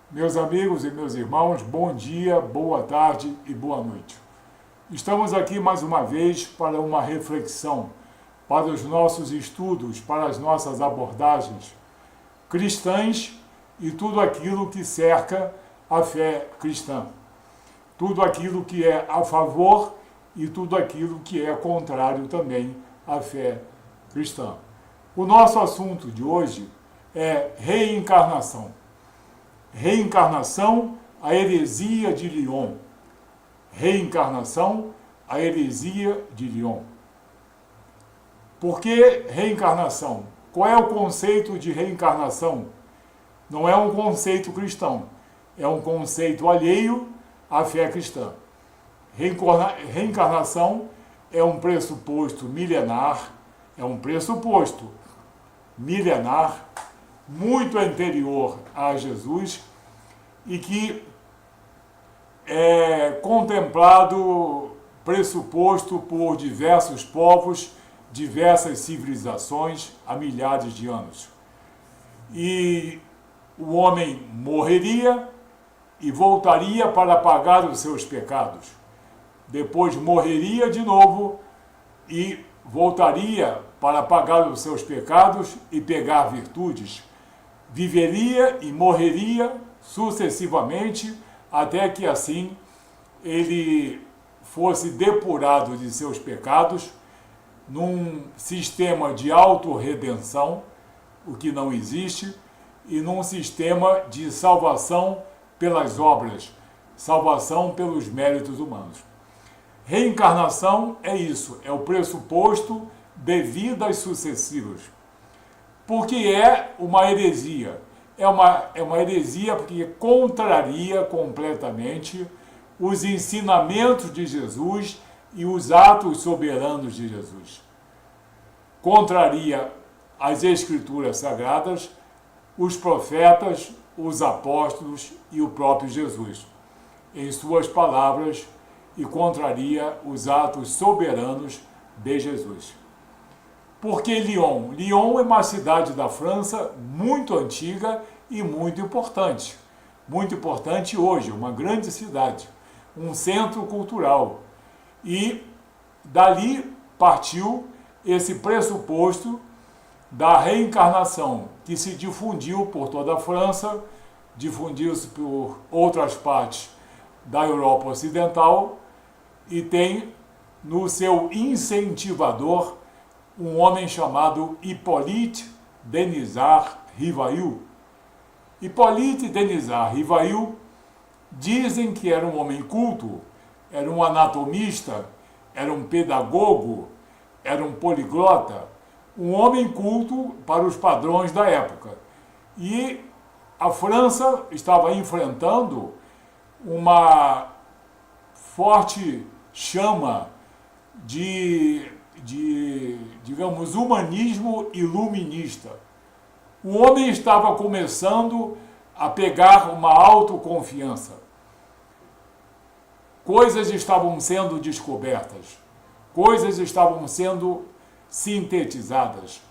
Meus amigos e meus irmãos, bom dia, boa tarde e boa noite. Estamos aqui mais uma vez para uma reflexão, para os nossos estudos, para as nossas abordagens cristãs e tudo aquilo que cerca a fé cristã. Tudo aquilo que é a favor e tudo aquilo que é contrário também à fé cristã. O nosso assunto de hoje é reencarnação. Reencarnação, a heresia de Lyon. Reencarnação, a heresia de Lyon. Por que reencarnação? Qual é o conceito de reencarnação? Não é um conceito cristão, é um conceito alheio à fé cristã. Reencarnação é um pressuposto milenar, muito anterior a Jesus e que é contemplado, pressuposto por diversos povos, diversas civilizações há milhares de anos. E o homem morreria e voltaria para pagar os seus pecados. Depois morreria de novo e voltaria para pagar os seus pecados e pegar virtudes. Viveria e morreria sucessivamente até que assim ele fosse depurado de seus pecados num sistema de autorredenção, o que não existe, e num sistema de salvação pelas obras, salvação pelos méritos humanos. Reencarnação é isso, é o pressuposto de vidas sucessivas. Porque é uma heresia. É uma heresia porque contraria completamente os ensinamentos de Jesus e os atos soberanos de Jesus. Contraria as Escrituras Sagradas, os profetas, os apóstolos e o próprio Jesus, em suas palavras, e contraria os atos soberanos de Jesus. Por que Lyon? Lyon é uma cidade da França muito antiga e muito importante. Muito importante hoje, uma grande cidade, um centro cultural. E dali partiu esse pressuposto da reencarnação, que se difundiu por toda a França, difundiu-se por outras partes da Europa Ocidental e tem no seu incentivador um homem chamado Hippolyte Denisard Rivail. Hippolyte Denisard Rivail dizem que era um homem culto, era um anatomista, era um pedagogo, era um poliglota, um homem culto para os padrões da época. E a França estava enfrentando uma forte chama digamos, humanismo iluminista. O homem estava começando a pegar uma autoconfiança. Coisas estavam sendo descobertas, coisas estavam sendo sintetizadas.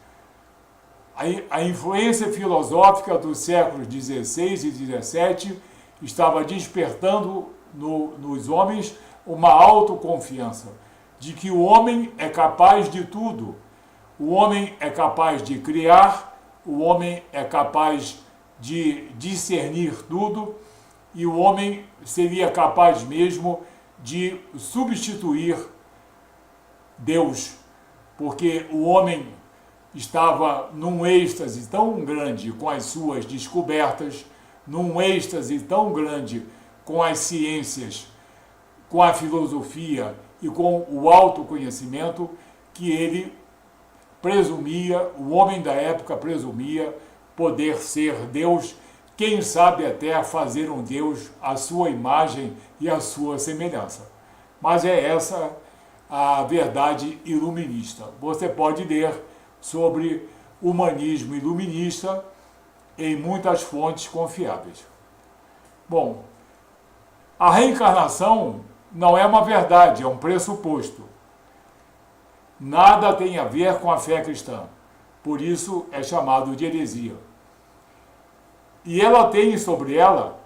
A influência filosófica dos séculos XVI e XVII estava despertando nos homens uma autoconfiança de que o homem é capaz de tudo. O homem é capaz de criar, o homem é capaz de discernir tudo e o homem seria capaz mesmo de substituir Deus, porque o homem estava num êxtase tão grande com as suas descobertas, num êxtase tão grande com as ciências, com a filosofia e com o autoconhecimento, que ele presumia, o homem da época presumia poder ser Deus, quem sabe até fazer um Deus à sua imagem e à sua semelhança. Mas é essa a verdade iluminista. Você pode ler sobre humanismo iluminista em muitas fontes confiáveis. Bom, a reencarnação não é uma verdade, é um pressuposto. Nada tem a ver com a fé cristã. Por isso é chamado de heresia. E ela tem sobre ela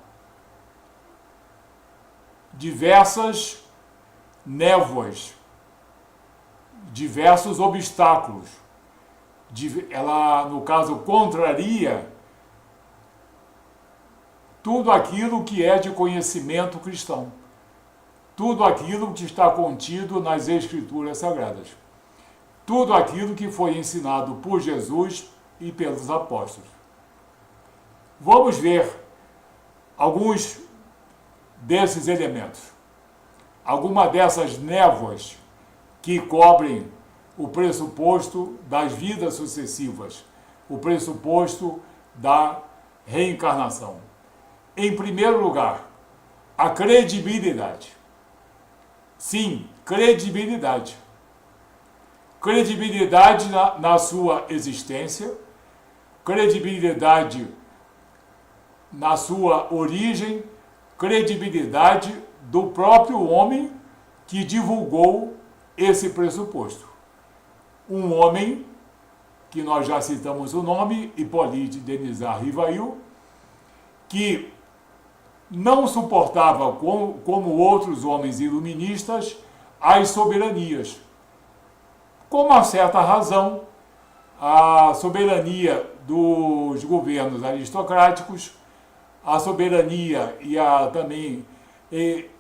diversas névoas, diversos obstáculos. Ela, no caso, contraria tudo aquilo que é de conhecimento cristão, tudo aquilo que está contido nas Escrituras Sagradas, tudo aquilo que foi ensinado por Jesus e pelos apóstolos. Vamos ver alguns desses elementos, alguma dessas névoas que cobrem o pressuposto das vidas sucessivas, o pressuposto da reencarnação. Em primeiro lugar, a credibilidade. Sim, credibilidade. Credibilidade na sua existência, credibilidade na sua origem, credibilidade do próprio homem que divulgou esse pressuposto. Um homem, que nós já citamos o nome, Hipólite Denisard Rivail, que não suportava, como outros homens iluministas, as soberanias. Com uma certa razão, a soberania dos governos aristocráticos, a soberania e a também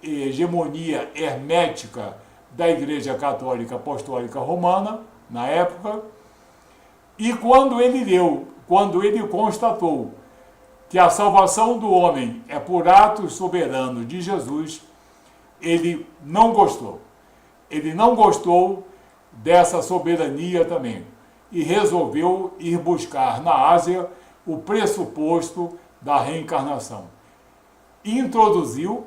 hegemonia hermética da Igreja Católica Apostólica Romana, na época, e quando ele constatou que a salvação do homem é por ato soberano de Jesus, ele não gostou. Ele não gostou dessa soberania também e resolveu ir buscar na Ásia o pressuposto da reencarnação. Introduziu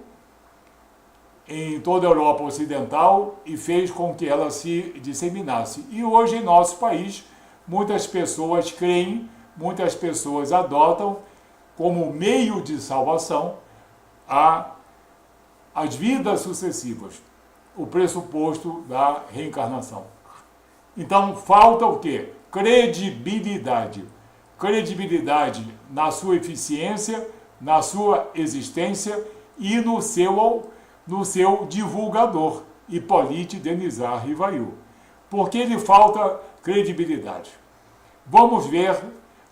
em toda a Europa Ocidental e fez com que ela se disseminasse. E hoje, em nosso país, muitas pessoas creem, muitas pessoas adotam como meio de salvação as vidas sucessivas, o pressuposto da reencarnação. Então, falta o quê? Credibilidade. Credibilidade na sua eficiência, na sua existência e no seu divulgador, Hipólite Denisard Rivail. Por que lhe falta credibilidade? Vamos ver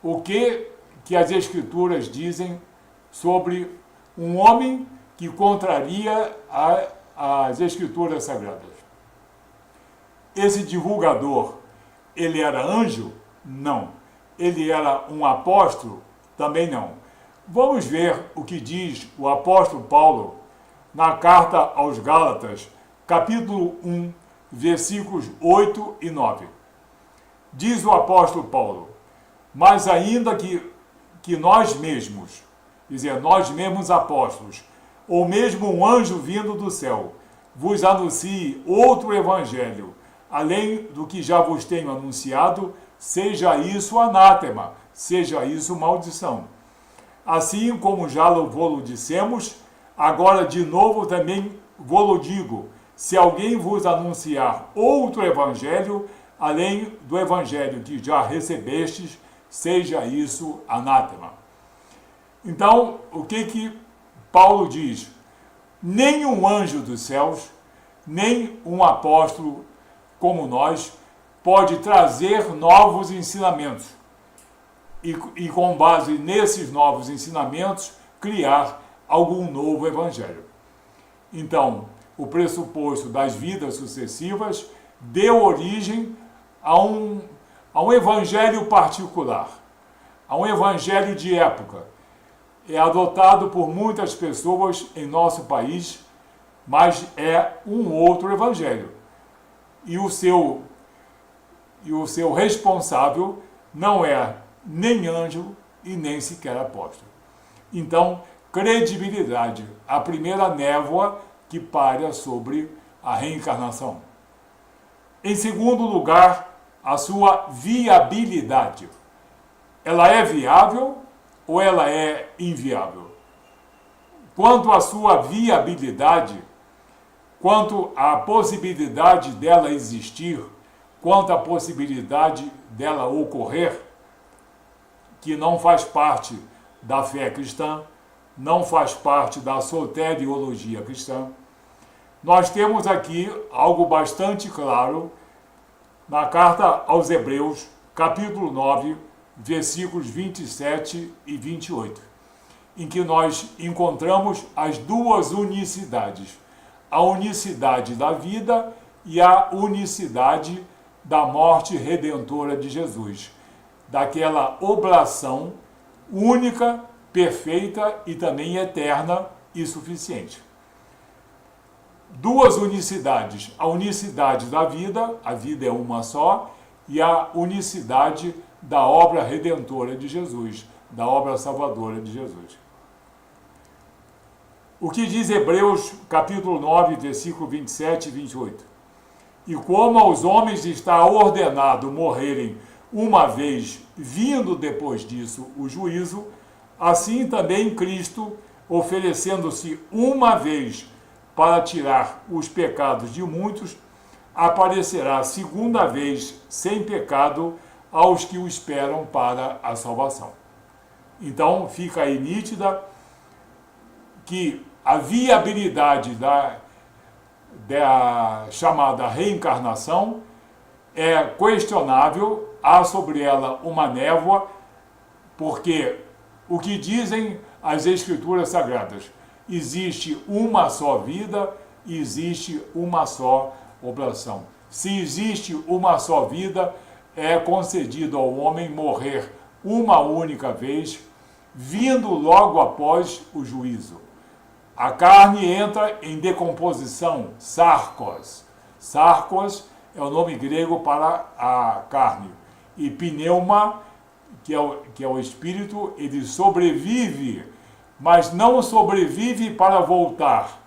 o que as Escrituras dizem sobre um homem que contraria as Escrituras Sagradas. Esse divulgador, ele era anjo? Não. Ele era um apóstolo? Também não. Vamos ver o que diz o apóstolo Paulo na carta aos Gálatas, capítulo 1, versículos 8 e 9. Diz o apóstolo Paulo: mas ainda que nós mesmos, quer dizer, nós mesmos apóstolos, ou mesmo um anjo vindo do céu, vos anuncie outro evangelho, além do que já vos tenho anunciado, seja isso anátema, seja isso maldição. Assim como já vos dissemos, agora de novo também vos digo, se alguém vos anunciar outro evangelho, além do evangelho que já recebestes, seja isso anátema. Então, o que Paulo diz? Nem um anjo dos céus, nem um apóstolo como nós, pode trazer novos ensinamentos e com base nesses novos ensinamentos, criar algum novo evangelho. Então, o pressuposto das vidas sucessivas deu origem a um evangelho particular, a um evangelho de época. É adotado por muitas pessoas em nosso país, mas é um outro evangelho. E o seu responsável não é nem anjo e nem sequer apóstolo. Então, credibilidade, a primeira névoa que paira sobre a reencarnação. Em segundo lugar, a sua viabilidade. Ela é viável ou ela é inviável? Quanto à sua viabilidade, quanto à possibilidade dela existir, quanto à possibilidade dela ocorrer, que não faz parte da fé cristã, não faz parte da soteriologia cristã, Nós temos aqui algo bastante claro na carta aos Hebreus, capítulo 9, versículos 27 e 28, em que nós encontramos as duas unicidades, a unicidade da vida e a unicidade da morte redentora de Jesus, daquela oblação única, perfeita e também eterna e suficiente. Duas unicidades, a unicidade da vida, a vida é uma só, e a unicidade da obra redentora de Jesus, da obra salvadora de Jesus. O que diz Hebreus capítulo 9, versículo 27 e 28? E como aos homens está ordenado morrerem uma vez, vindo depois disso o juízo, assim também Cristo, oferecendo-se uma vez para tirar os pecados de muitos, aparecerá segunda vez sem pecado aos que o esperam para a salvação. Então fica aí nítida que a viabilidade da chamada reencarnação é questionável, há sobre ela uma névoa, porque o que dizem as Escrituras Sagradas? Existe uma só vida, existe uma só oblação. Se existe uma só vida, é concedido ao homem morrer uma única vez, vindo logo após o juízo. A carne entra em decomposição, sarkos. Sarkos é o nome grego para a carne. E pneuma, que é o espírito, ele sobrevive, mas não sobrevive para voltar.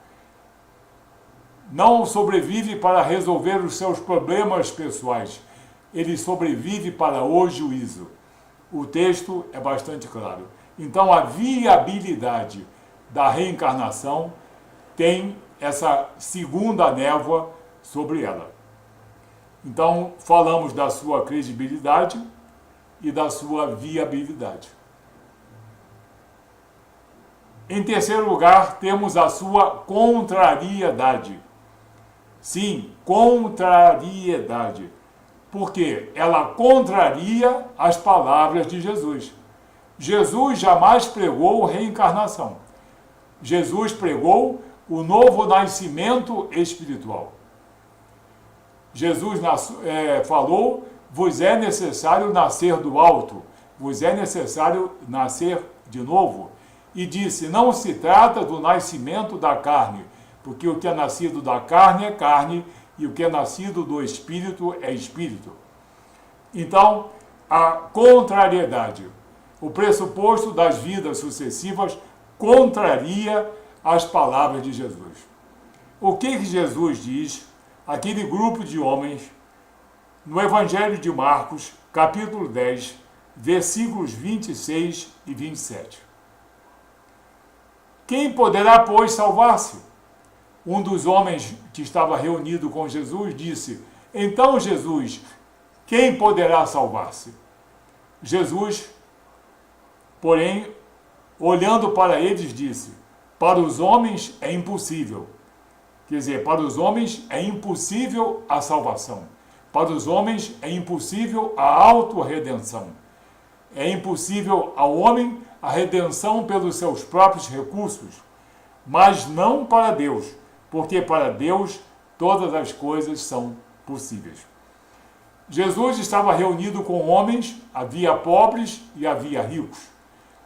Não sobrevive para resolver os seus problemas pessoais. Ele sobrevive para o juízo. O texto é bastante claro. Então, a viabilidade da reencarnação tem essa segunda névoa sobre ela. Então, falamos da sua credibilidade e da sua viabilidade. Em terceiro lugar, temos a sua contrariedade. Sim, contrariedade. Porque ela contraria as palavras de Jesus. Jesus jamais pregou reencarnação. Jesus pregou o novo nascimento espiritual. Jesus falou: vos é necessário nascer do alto, vos é necessário nascer de novo. E disse: não se trata do nascimento da carne, porque o que é nascido da carne é carne, e o que é nascido do espírito é espírito. Então, a contrariedade, o pressuposto das vidas sucessivas, contraria as palavras de Jesus. O que Jesus diz àquele grupo de homens no Evangelho de Marcos, capítulo 10, versículos 26 e 27? Quem poderá, pois, salvar-se? Um dos homens que estava reunido com Jesus disse: então, Jesus, quem poderá salvar-se? Jesus, porém, olhando para eles, disse: para os homens é impossível. Quer dizer, para os homens é impossível a salvação. Para os homens é impossível a autorredenção. É impossível ao homem a redenção pelos seus próprios recursos, mas não para Deus, porque para Deus todas as coisas são possíveis. Jesus estava reunido com homens, havia pobres e havia ricos.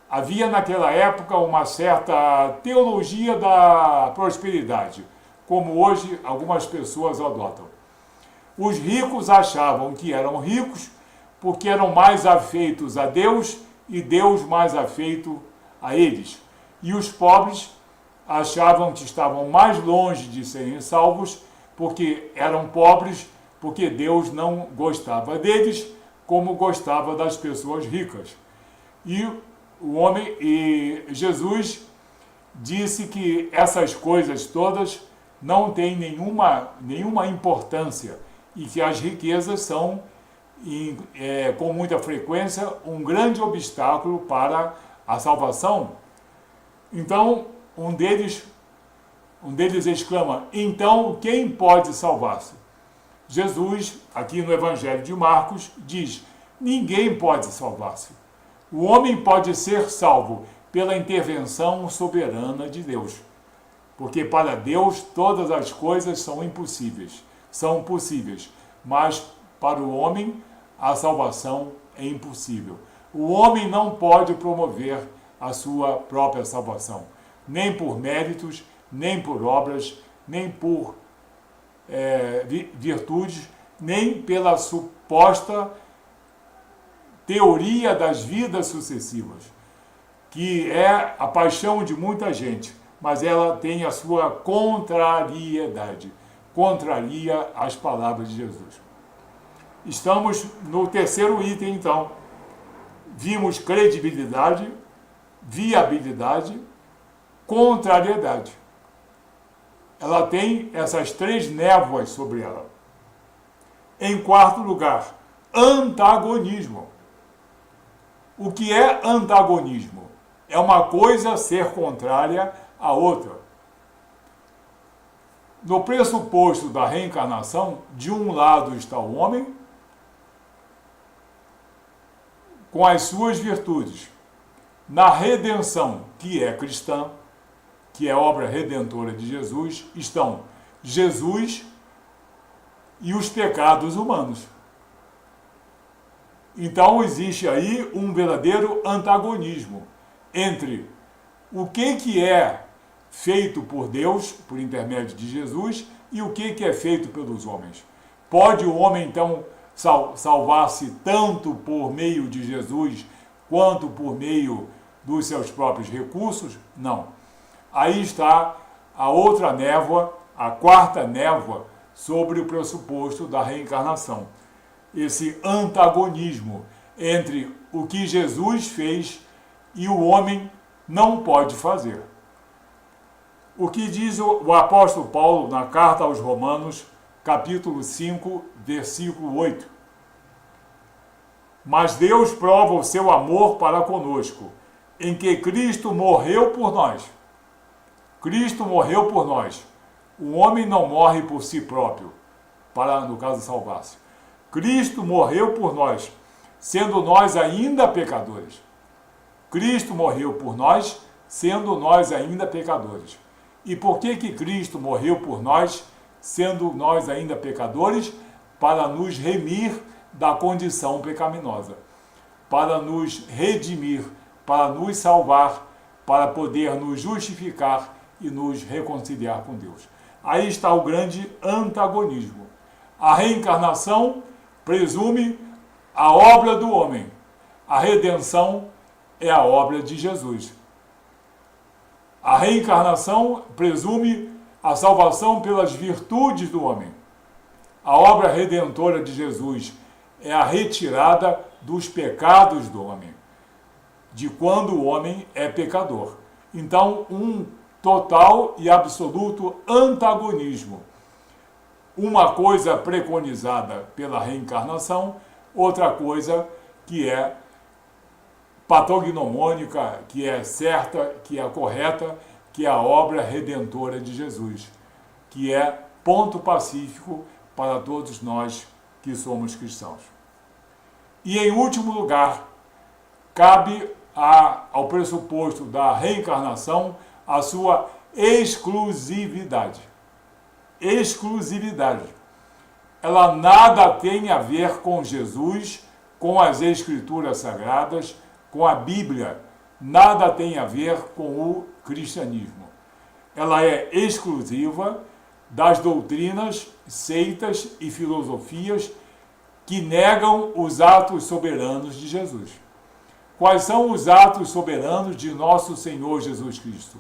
Havia naquela época uma certa teologia da prosperidade, como hoje algumas pessoas adotam. Os ricos achavam que eram ricos porque eram mais afeitos a Deus e Deus mais afeito a eles. E os pobres achavam que estavam mais longe de serem salvos porque eram pobres, porque Deus não gostava deles como gostava das pessoas ricas. E Jesus disse que essas coisas todas não têm nenhuma importância e que as riquezas são, com muita frequência, um grande obstáculo para a salvação. Então, um deles Um deles exclama: então quem pode salvar-se? Jesus, aqui no Evangelho de Marcos, diz: ninguém pode salvar-se. O homem pode ser salvo pela intervenção soberana de Deus. Porque para Deus todas as coisas são possíveis, mas para o homem a salvação é impossível. O homem não pode promover a sua própria salvação, nem por méritos, nem por obras, nem por virtudes, nem pela suposta teoria das vidas sucessivas, que é a paixão de muita gente, mas ela tem a sua contrariedade, contraria as palavras de Jesus. Estamos no terceiro item, então. Vimos credibilidade, viabilidade, contrariedade. Ela tem essas três névoas sobre ela. Em quarto lugar, antagonismo. O que é antagonismo? É uma coisa ser contrária à outra. No pressuposto da reencarnação, de um lado está o homem, com as suas virtudes. Na redenção, que é cristã, que é obra redentora de Jesus, estão Jesus e os pecados humanos. Então existe aí um verdadeiro antagonismo entre o que é feito por Deus, por intermédio de Jesus, e o que é feito pelos homens. Pode o homem, então, salvar-se tanto por meio de Jesus, quanto por meio dos seus próprios recursos? Não. Aí está a outra névoa, a quarta névoa, sobre o pressuposto da reencarnação. Esse antagonismo entre o que Jesus fez e o homem não pode fazer. O que diz o apóstolo Paulo na carta aos Romanos, capítulo 5, versículo 8. Mas Deus prova o seu amor para conosco, em que Cristo morreu por nós. Cristo morreu por nós. O homem não morre por si próprio, para, no caso, salvar-se. Cristo morreu por nós, sendo nós ainda pecadores. Cristo morreu por nós, sendo nós ainda pecadores. E por que Cristo morreu por nós, sendo nós ainda pecadores? Para nos remir da condição pecaminosa, para nos redimir, para nos salvar, para poder nos justificar e nos reconciliar com Deus. Aí está o grande antagonismo. A reencarnação presume a obra do homem. A redenção é a obra de Jesus. A reencarnação presume a salvação pelas virtudes do homem. A obra redentora de Jesus é a retirada dos pecados do homem, de quando o homem é pecador. Então, um total e absoluto antagonismo. Uma coisa preconizada pela reencarnação, outra coisa que é patognomônica, que é certa, que é correta, que é a obra redentora de Jesus, que é ponto pacífico para todos nós que somos cristãos. E em último lugar, cabe ao pressuposto da reencarnação a sua exclusividade. Exclusividade. Ela nada tem a ver com Jesus, com as Escrituras Sagradas, com a Bíblia. Nada tem a ver com o cristianismo. Ela é exclusiva das doutrinas, seitas e filosofias que negam os atos soberanos de Jesus. Quais são os atos soberanos de nosso Senhor Jesus Cristo?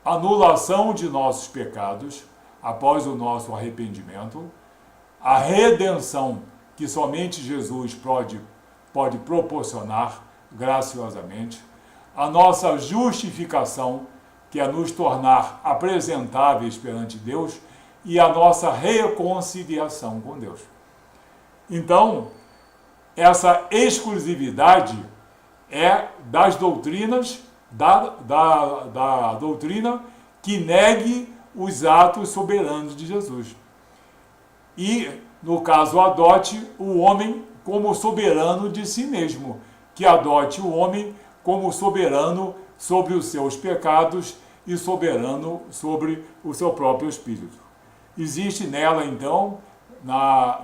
Anulação de nossos pecados após o nosso arrependimento, a redenção que somente Jesus pode proporcionar graciosamente, a nossa justificação, que é nos tornar apresentáveis perante Deus, e a nossa reconciliação com Deus. Então, essa exclusividade é das doutrinas, da doutrina que negue os atos soberanos de Jesus. E, no caso, adote o homem como soberano de si mesmo, que adote o homem como soberano sobre os seus pecados e soberano sobre o seu próprio espírito. Existe nela, então,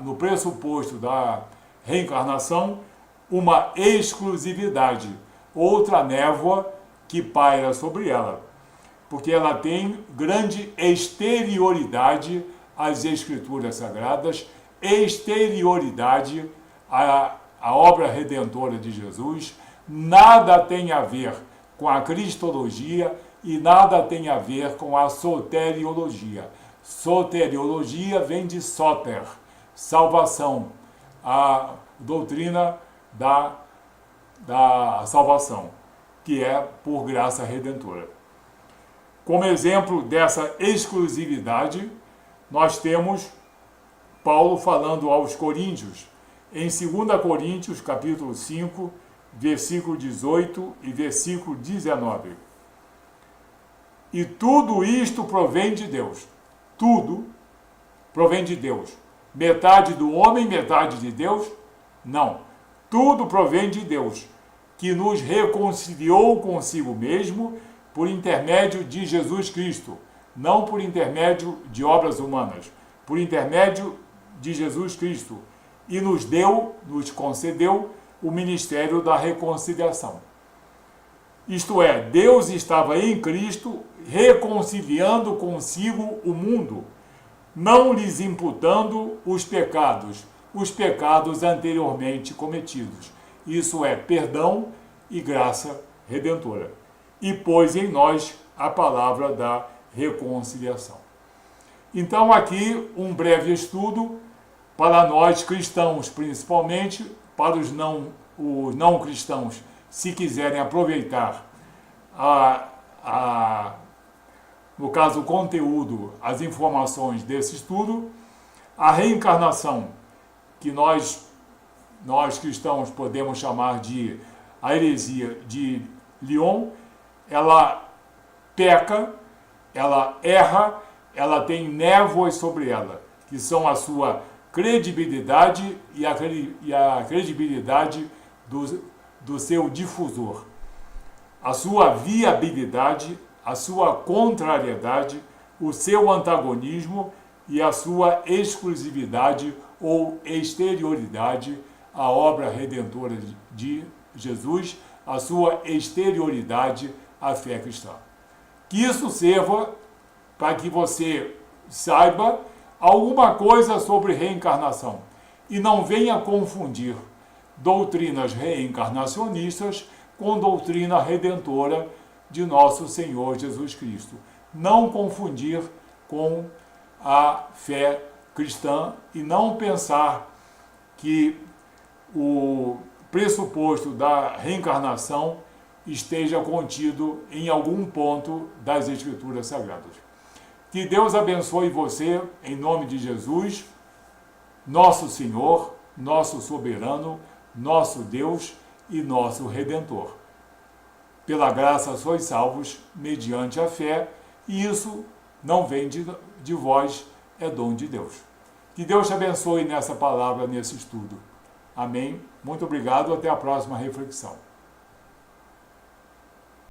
no pressuposto da reencarnação, uma exclusividade, outra névoa que paira sobre ela, porque ela tem grande exterioridade às Escrituras Sagradas, exterioridade à obra redentora de Jesus, nada tem a ver com a cristologia e nada tem a ver com a soteriologia. Soteriologia vem de soter, salvação, a doutrina da salvação, que é por graça redentora. Como exemplo dessa exclusividade, nós temos Paulo falando aos Coríntios, em 2 Coríntios, capítulo 5, versículo 18 e versículo 19. E tudo isto provém de Deus. Tudo provém de Deus. Metade do homem, metade de Deus? Não. Tudo provém de Deus, que nos reconciliou consigo mesmo por intermédio de Jesus Cristo, não por intermédio de obras humanas, por intermédio de Jesus Cristo, e nos concedeu o ministério da reconciliação. Isto é, Deus estava em Cristo reconciliando consigo o mundo, não lhes imputando os pecados anteriormente cometidos. Isso é perdão e graça redentora. E pôs em nós a palavra da reconciliação. Então, aqui um breve estudo para nós cristãos, principalmente, para os não cristãos, se quiserem aproveitar no caso, o conteúdo, as informações desse estudo. A reencarnação, que nós cristãos podemos chamar de a heresia de Lyon, ela peca, ela erra, ela tem névoas sobre ela, que são a sua credibilidade e a credibilidade do seu difusor, a sua viabilidade, a sua contrariedade, o seu antagonismo e a sua exclusividade ou exterioridade à obra redentora de Jesus, a sua exterioridade à fé cristã. Que isso sirva para que você saiba alguma coisa sobre reencarnação e não venha confundir doutrinas reencarnacionistas com doutrina redentora de nosso Senhor Jesus Cristo. Não confundir com a fé cristã e não pensar que o pressuposto da reencarnação esteja contido em algum ponto das Escrituras Sagradas. Que Deus abençoe você, em nome de Jesus, nosso Senhor, nosso soberano, nosso Deus e nosso Redentor. Pela graça sois salvos, mediante a fé, e isso não vem de vós, é dom de Deus. Que Deus te abençoe nessa palavra, nesse estudo. Amém? Muito obrigado, até a próxima reflexão.